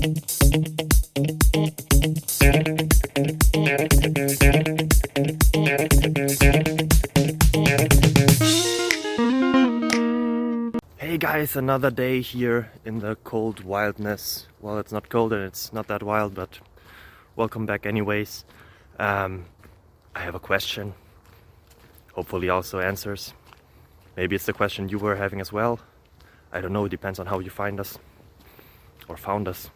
Hey guys, another day here in the cold wildness. Well, it's not cold and it's not that wild, but welcome back anyways. I have a question, hopefully also answers. Maybe it's the question you were having as well. I don't know, it depends on how you find us or found us.